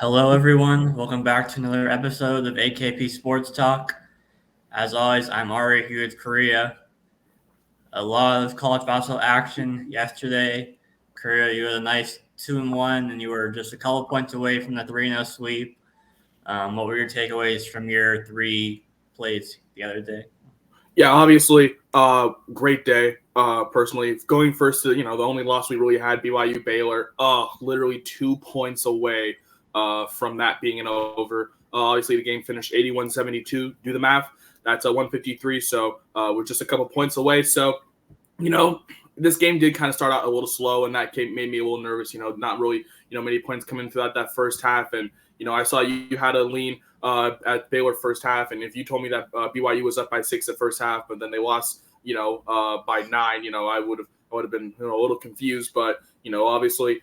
Hello, everyone. Welcome back to another episode of AKP Sports Talk. As always, I'm Ari here with Korea. A lot of college basketball action yesterday. Korea, you had a nice 2-1, and you were just a couple points away from the 3-0 sweep. What were your takeaways from your three plays the other day? Yeah, obviously, great day. Personally, going first to the only loss we really had, BYU Baylor. Literally 2 points away from that being an over. Obviously, the game finished 81-72. Do the math. That's a 153. So we're just a couple points away. So this game did kind of start out a little slow, and that made me a little nervous. Not really many points coming throughout that first half, and I saw you had a lean at Baylor first half, and if you told me that BYU was up by 6 at first half, but then they lost, by 9, I would have been a little confused. But obviously,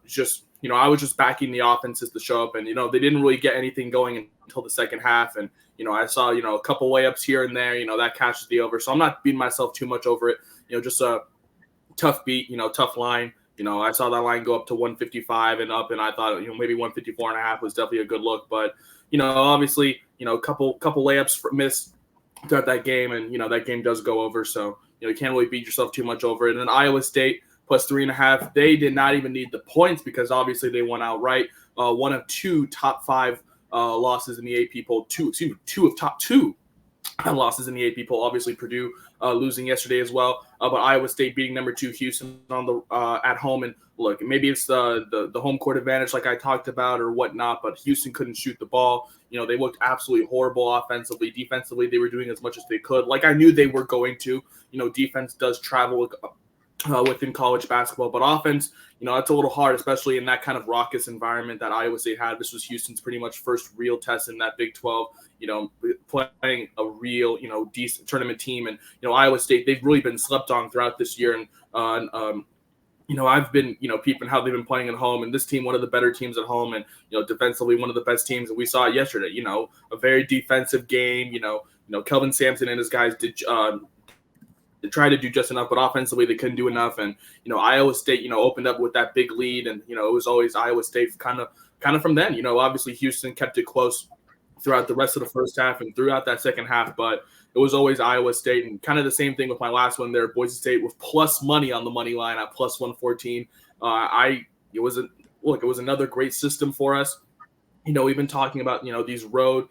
just I was just backing the offenses to show up, and they didn't really get anything going until the second half, and I saw a couple layups here and there, that catches the over. So I'm not beating myself too much over it. Just a tough beat, tough line. I saw that line go up to 155 and up, and I thought, maybe 154 and a half was definitely a good look. But, obviously, couple layups missed throughout that game, and, that game does go over. So, you can't really beat yourself too much over it. And then Iowa State plus 3.5, they did not even need the points because obviously they won outright. One of two top five losses in the AP poll, two of top two losses in the AP poll. Obviously, Purdue losing yesterday as well, but Iowa State beating number 2 Houston on the at home. And look, maybe it's the home court advantage, like I talked about, or whatnot. But Houston couldn't shoot the ball. They looked absolutely horrible offensively. Defensively, they were doing as much as they could, like I knew they were going to. Defense does travel within college basketball, but offense, it's a little hard, especially in that kind of raucous environment that Iowa State had. This was Houston's pretty much first real test in that Big 12, playing a real, decent tournament team. And, Iowa State, they've really been slept on throughout this year. And, I've been, peeping how they've been playing at home, and this team, one of the better teams at home, and, defensively, one of the best teams. And we saw it yesterday, a very defensive game. Kelvin Sampson and his guys did, they tried to do just enough, but offensively they couldn't do enough. And Iowa State opened up with that big lead, and it was always Iowa State kind of from then. Obviously Houston kept it close throughout the rest of the first half and throughout that second half, but it was always Iowa State. And kind of the same thing with my last one there, Boise State with plus money on the money line at plus 114. It was another great system for us. We've been talking about these road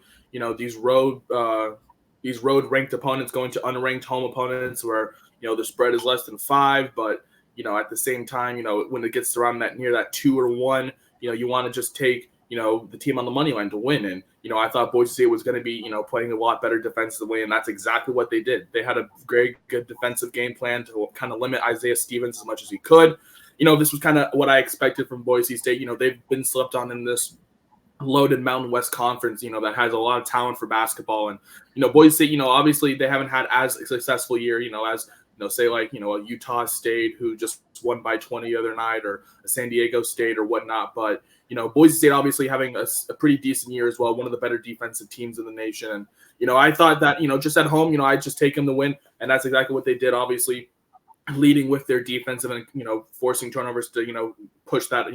ranked opponents going to unranked home opponents where, the spread is less than 5. But, at the same time, when it gets around near that 2 or 1, you want to just take, the team on the money line to win. And, I thought Boise State was going to be, playing a lot better defensively. And that's exactly what they did. They had a very good defensive game plan to kind of limit Isaiah Stevens as much as he could. This was kind of what I expected from Boise State. They've been slept on in this loaded Mountain West Conference, that has a lot of talent for basketball. And, Boise State, obviously they haven't had as a successful year, as, say like, a Utah State who just won by 20 the other night, or a San Diego State or whatnot. But, Boise State obviously having a pretty decent year as well, one of the better defensive teams in the nation. And, I thought that, just at home, I'd just take them to win. And that's exactly what they did, obviously leading with their defensive and, forcing turnovers to, push that,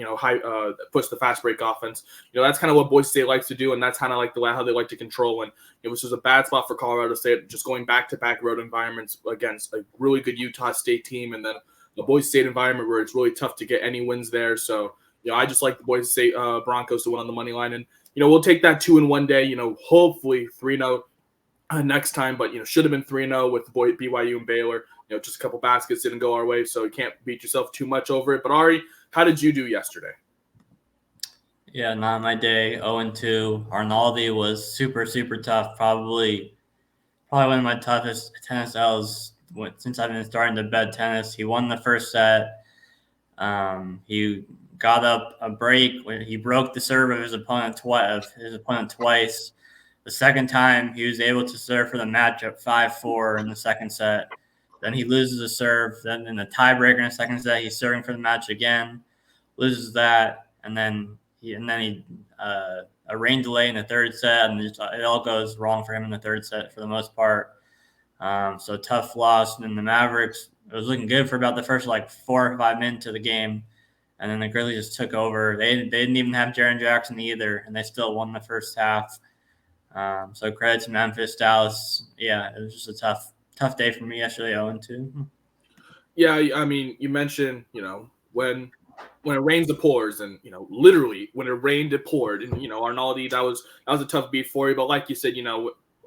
push the fast break offense. That's kind of what Boise State likes to do. And that's kind of like how they like to control. And it was just a bad spot for Colorado State, just going back-to-back road environments against a really good Utah State team. And then a Boise State environment where it's really tough to get any wins there. So, I just like the Boise State Broncos to win on the money line. And, we'll take that 2-in-1 day, hopefully 3-0 next time. But, should have been 3-0 with BYU and Baylor. Just a couple baskets didn't go our way, so you can't beat yourself too much over it. But Ari, how did you do yesterday? Yeah, not my day. 0-2. Arnaldi was super, super tough. Probably one of my toughest tennis L's since I've been starting to bet tennis. He won the first set. He got up a break when he broke the serve of his opponent twice. The second time, he was able to serve for the matchup 5-4 in the second set. Then he loses the serve. Then in the tiebreaker in the second set, he's serving for the match again, loses that, and then he a rain delay in the third set, and it all goes wrong for him in the third set for the most part. So tough loss. And then the Mavericks, it was looking good for about the first 4 or 5 minutes of the game. and then the Grizzlies just took over. They didn't even have Jaren Jackson either, and they still won the first half. So credit to Memphis, Dallas. Yeah, it was just a tough day for me yesterday. 0-2. Yeah, I mean, you mentioned, when it rains, it pours, and literally when it rained, it poured, and Arnaldi, that was a tough beat for you. But like you said,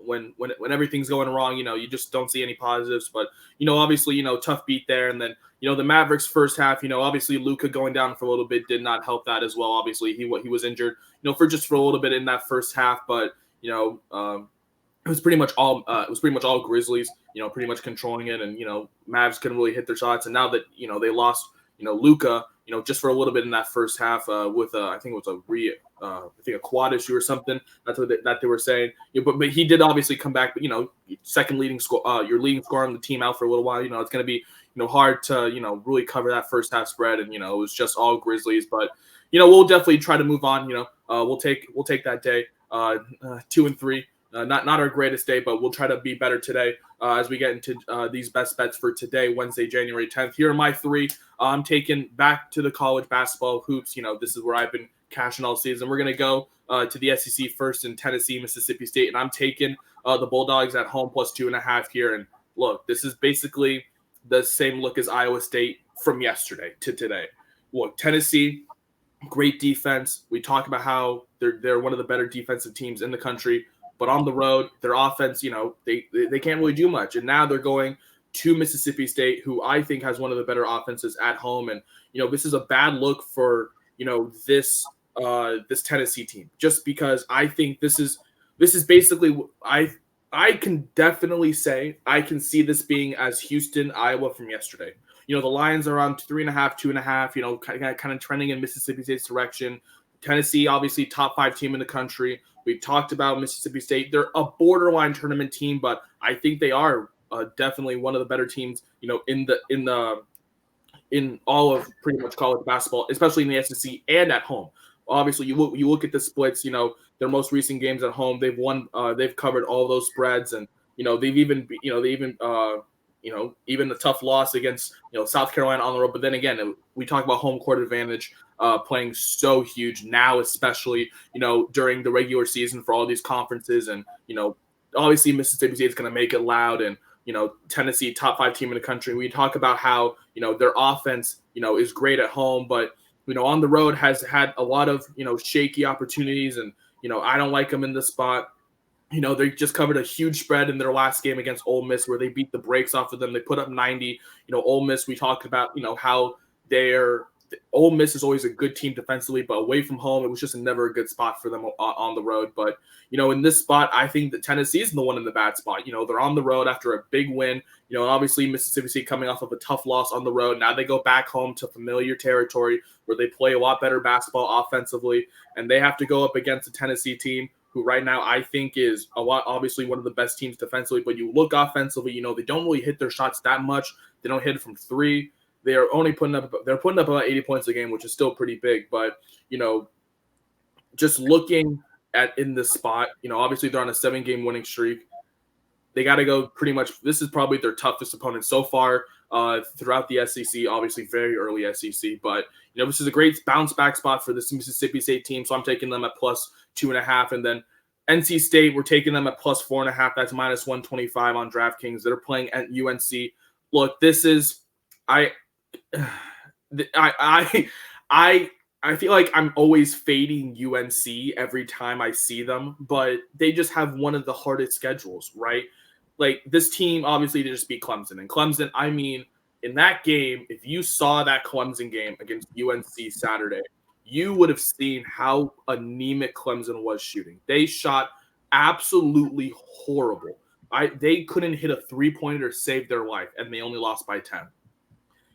when everything's going wrong, you just don't see any positives. But obviously, tough beat there, and then the Mavericks first half, obviously Luka going down for a little bit did not help that as well. Obviously, he was injured, for a little bit in that first half, but it was pretty much all Grizzlies, pretty much controlling it, and Mavs couldn't really hit their shots. And now that they lost, Luka, just for a little bit in that first half with I think it was a quad issue or something. That's what they were saying. But he did obviously come back. But second leading score, your leading scorer on the team out for a little while. It's going to be hard to really cover that first half spread. And it was just all Grizzlies. But we'll definitely try to move on. We'll take that day 2-3. Not our greatest day, but we'll try to be better today as we get into these best bets for today, Wednesday, January 10th. Here are my three. I'm taking back to the college basketball hoops. This is where I've been cashing all season. We're going to go to the SEC first in Tennessee, Mississippi State, and I'm taking the Bulldogs at home plus 2.5 here. And look, this is basically the same look as Iowa State from yesterday to today. Look, Tennessee, great defense. We talk about how they're one of the better defensive teams in the country. But on the road, their offense, they can't really do much. And now they're going to Mississippi State, who I think has one of the better offenses at home. And, this is a bad look for, this Tennessee team, just because I think this is basically I can definitely say I can see this being as Houston, Iowa from yesterday. The Lions are on 3.5, 2.5, kind of trending in Mississippi State's direction. Tennessee, obviously top 5 team in the country. We've talked about Mississippi State. They're a borderline tournament team, but I think they are definitely one of the better teams, in all of pretty much college basketball, especially in the SEC and at home. Obviously, you look at the splits. Their most recent games at home, they've won. They've covered all those spreads, and they've even even a tough loss against South Carolina on the road. But then again, we talk about home court advantage playing so huge now, especially during the regular season for all these conferences, and obviously Mississippi State is going to make it loud, and Tennessee, top 5 team in the country. We talk about how their offense is great at home, but on the road has had a lot of shaky opportunities, and I don't like them in this spot. They just covered a huge spread in their last game against Ole Miss, where they beat the brakes off of them. They put up 90. Ole Miss, we talked about, how Ole Miss is always a good team defensively, but away from home, it was just never a good spot for them on the road. But, in this spot, I think that Tennessee is the one in the bad spot. They're on the road after a big win. Obviously Mississippi State coming off of a tough loss on the road. Now they go back home to familiar territory where they play a lot better basketball offensively, and they have to go up against a Tennessee team who right now I think is obviously one of the best teams defensively. But you look offensively, they don't really hit their shots that much. They don't hit it from 3. They are only putting up about 80 points a game, which is still pretty big. But, just looking at in this spot, obviously they're on a 7-game winning streak. They got to go pretty much. This is probably their toughest opponent so far throughout the SEC, obviously very early SEC. But, this is a great bounce back spot for this Mississippi State team. So I'm taking them at plus 2.5. And then NC State, we're taking them at plus 4.5. That's minus 125 on DraftKings. They're playing at UNC. Look, this is I feel like I'm always fading UNC every time I see them, but they just have one of the hardest schedules, right? Like this team, obviously, they just beat Clemson. And Clemson, I mean, in that game, if you saw that Clemson game against UNC Saturday, you would have seen how anemic Clemson was shooting. They shot absolutely horrible. They couldn't hit a 3-pointer to save their life, and they only lost by 10.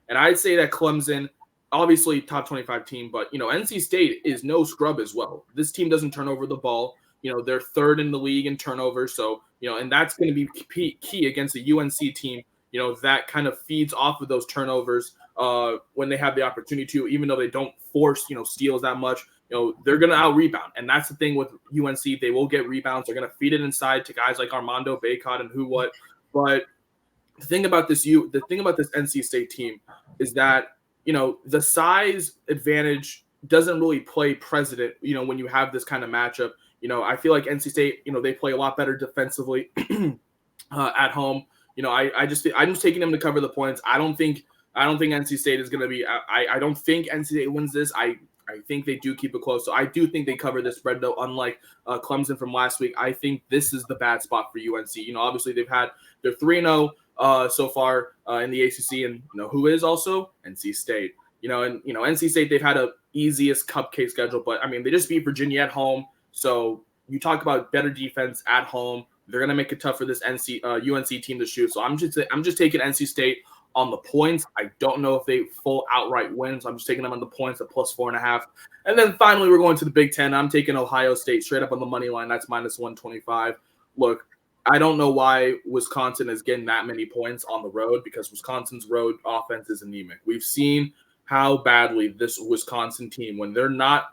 And I'd say that Clemson, obviously top 25 team, but, NC State is no scrub as well. This team doesn't turn over the ball. They're 3rd in the league in turnover. So, and that's going to be key against a UNC team, that kind of feeds off of those turnovers when they have the opportunity to, even though they don't force, steals that much. They're going to out-rebound. And that's the thing with UNC. They will get rebounds. They're going to feed it inside to guys like Armando Bacot and who what. But the thing about this NC State team is that, the size advantage doesn't really play precedent, when you have this kind of matchup. I feel like NC State, they play a lot better defensively at home. I'm just taking them to cover the points. I don't think NC State is going to be. I don't think NC State wins this. I think they do keep it close. So I do think they cover this spread, though. Unlike Clemson from last week, I think this is the bad spot for UNC. Obviously they're 3-0 so far in the ACC, and who is also NC State. And NC State, they've had a easiest cupcake schedule, but I mean they just beat Virginia at home. So you talk about better defense at home. They're gonna make it tough for this UNC team to shoot. So I'm just taking NC State on the points. I don't know if they full outright win, so I'm just taking them on the points at +4.5. And then finally, we're going to the Big Ten. I'm taking Ohio State straight up on the money line. That's -125. Look, I don't know why Wisconsin is getting that many points on the road, because Wisconsin's road offense is anemic. We've seen how badly this Wisconsin team, when they're not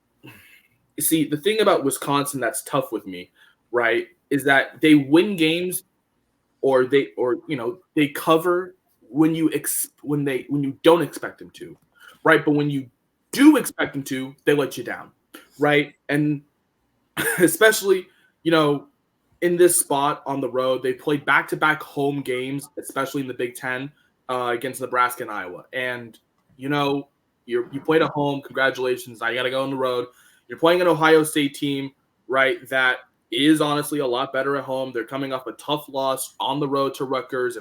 – see, the thing about Wisconsin that's tough with me, right, is that they win games or they cover when you don't expect them to, right? But when you do expect them to, they let you down, right? And especially, in this spot on the road, they played back-to-back home games, especially in the Big Ten, against Nebraska and Iowa. And you played at home. Congratulations! Now you got to go on the road. You're playing an Ohio State team, right? That is honestly a lot better at home. They're coming off a tough loss on the road to Rutgers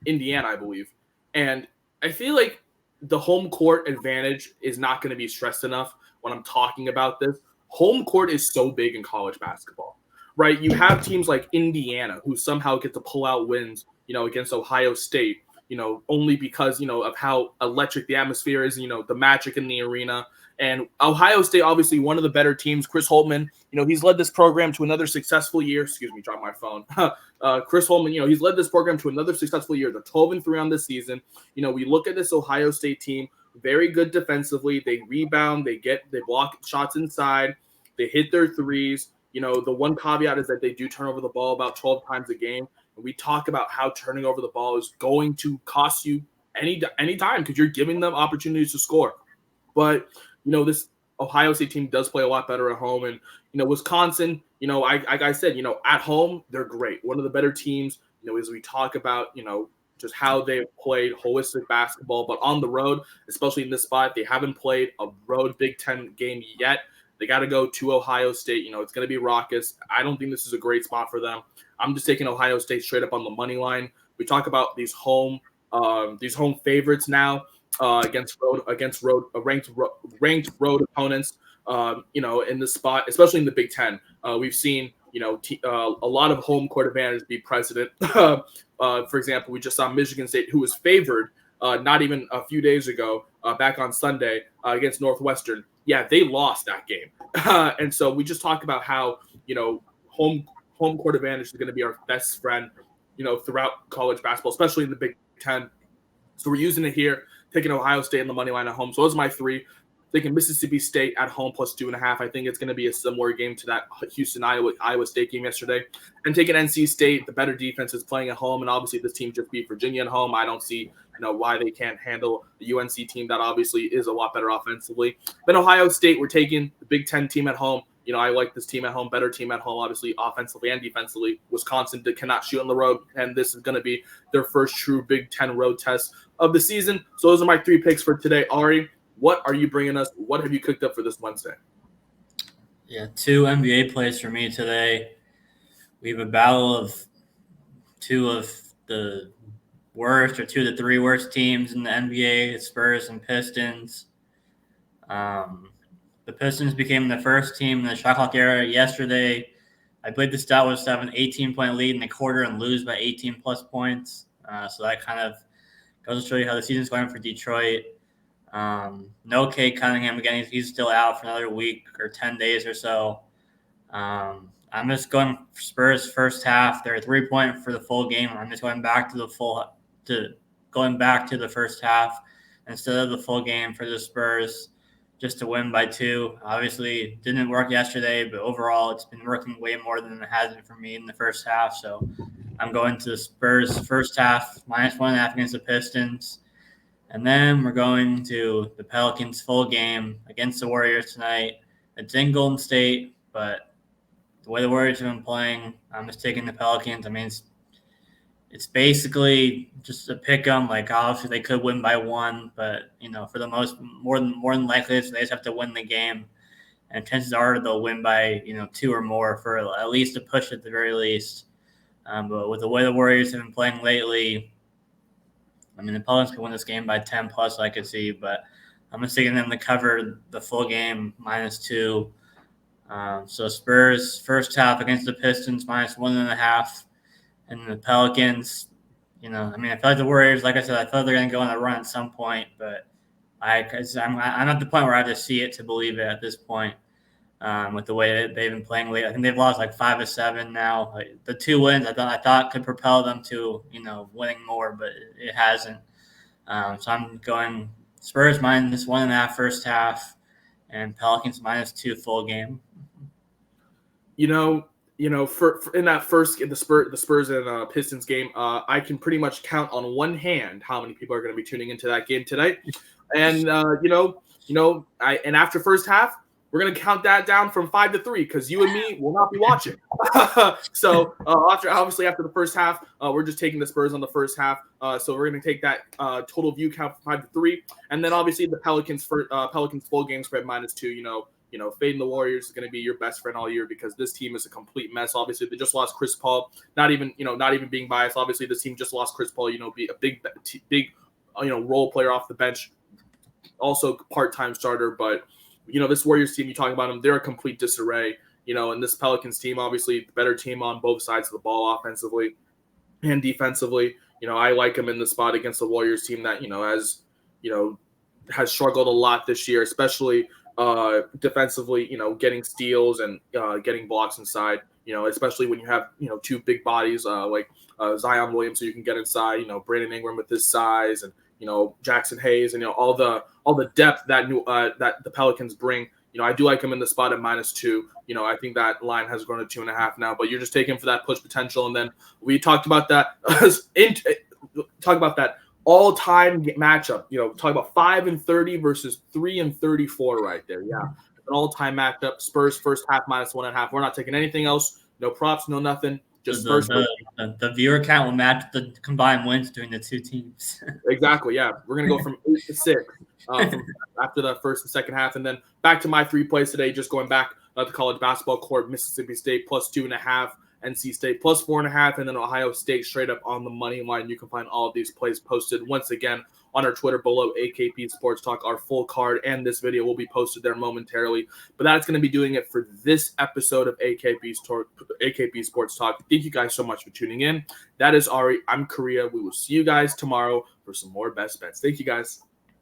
Indiana, I believe. And I feel like the home court advantage is not going to be stressed enough when I'm talking about this. Home court is so big in college basketball, right? You have teams like Indiana who somehow get to pull out wins, against Ohio State, only because, of how electric the atmosphere is, the magic in the arena. And Ohio State, obviously one of the better teams. Chris Holtmann, he's led this program to another successful year. Excuse me, drop my phone. Chris Holtmann, he's led this program to another successful year. They're 12-3 on this season. We look at this Ohio State team, very good defensively. They rebound, they block shots inside, they hit their threes. The one caveat is that they do turn over the ball about 12 times a game. And we talk about how turning over the ball is going to cost you any time, because you're giving them opportunities to score. But this Ohio State team does play a lot better at home. And, Wisconsin, like I said, at home, they're great. One of the better teams, as we talk about, just how they've played holistic basketball. But on the road, especially in this spot, they haven't played a road Big Ten game yet. They got to go to Ohio State. It's going to be raucous. I don't think this is a great spot for them. I'm just taking Ohio State straight up on the money line. We talk about these home favorites now. Against ranked road opponents, in this spot, especially in the Big Ten. We've seen, a lot of home court advantage be precedent. For example, we just saw Michigan State, who was favored not even a few days ago, back on Sunday against Northwestern. Yeah, they lost that game. And so we just talked about how, home court advantage is going to be our best friend, throughout college basketball, especially in the Big Ten. So we're using it here. Taking Ohio State in the money line at home. So those are my three. Taking Mississippi State at home +2.5. I think it's going to be a similar game to that Iowa State game yesterday. And taking NC State, the better defense is playing at home. And obviously this team just beat Virginia at home. I don't see why they can't handle the UNC team that obviously is a lot better offensively. Then Ohio State, we're taking the Big Ten team at home. I like this team at home, better team at home, obviously offensively and defensively. Wisconsin cannot shoot on the road, and this is going to be their first true Big Ten road test of the season. So those are my 3 picks for today. Ari, what are you bringing us? What have you cooked up for this Wednesday? Yeah, 2 NBA plays for me today. We have a battle of 2 of the worst, or 2 of the 3 worst teams in the NBA, Spurs and Pistons. The Pistons became the first team in the shot clock era yesterday. I believe the stat was to have an 18-point lead in the quarter and lose by 18-plus points. So that kind of goes to show you how the season's going for Detroit. No Cade Cunningham again. He's still out for another week or 10 days or so. I'm just going for Spurs first half. They're 3-point for the full game. I'm just going back to the first half instead of the full game for the Spurs, just to win by 2. Obviously, it didn't work yesterday, but overall, it's been working way more than it has been for me in the first half. So I'm going to the Spurs first half, -1.5 against the Pistons. And then we're going to the Pelicans full game against the Warriors tonight. It's in Golden State, but the way the Warriors have been playing, I'm just taking the Pelicans. I mean, it's basically just a pick 'em. Like obviously they could win by one, but for the more than likely, they just have to win the game. And chances are they'll win by two or more for at least a push at the very least. But with the way the Warriors have been playing lately, I mean the Pelicans could win this game by 10 plus. I could see, but I'm just taking them to cover the full game -2. So Spurs first half against the Pistons -1.5, and the Pelicans. I mean I feel like the Warriors, like I said, I thought they're going to go on a run at some point, but I'm at the point where I have to see it to believe it at this point. With the way that they've been playing late, I think they've lost like 5 of 7 now. Like, the 2 wins I thought could propel them to winning more, but it hasn't. So I'm going Spurs -1.5 first half, and Pelicans -2 full game. For in that first the Spurs and Pistons game, I can pretty much count on one hand how many people are going to be tuning into that game tonight. And and after first half, we're going to count that down from 5 to 3 because you and me will not be watching. So after the first half, we're just taking the Spurs on the first half. So we're going to take that total view count from 5 to 3, and then obviously the Pelicans full game spread -2. Fading the Warriors is going to be your best friend all year because this team is a complete mess. Obviously, they just lost Chris Paul. Not even being biased. Obviously, this team just lost Chris Paul. Be a big role player off the bench, also part-time starter. But this Warriors team, you talking about them, they're a complete disarray. And this Pelicans team, obviously, the better team on both sides of the ball, offensively and defensively. I like them in the spot against the Warriors team that has struggled a lot this year, especially defensively, getting steals and getting blocks inside, especially when you have, two big bodies like Zion Williams, so you can get inside, Brandon Ingram with his size, and, Jackson Hayes, and, all the depth that the Pelicans bring. I do like him in the spot at -2. I think that line has grown to 2.5 now, but you're just taking for that push potential. And then we talked about that, all-time matchup. Talk about 5-30 versus 3-34 right there. Yeah, an all-time matchup. Spurs first half -1.5. We're not taking anything else. No props, no nothing. Just the viewer count will match the combined wins between the two teams. Exactly. Yeah, we're gonna go from 8 to 6 after the first and second half, and then back to my 3 plays today. Just going back to college basketball court: Mississippi State +2.5. NC State +4.5, and then Ohio State straight up on the money line. You can find all of these plays posted once again on our Twitter below AKP Sports Talk. Our full card and this video will be posted there momentarily. But that's going to be doing it for this episode of AKP Sports Talk. Thank you guys so much for tuning in. That is Ari. I'm Korea. We will see you guys tomorrow for some more best bets. Thank you guys.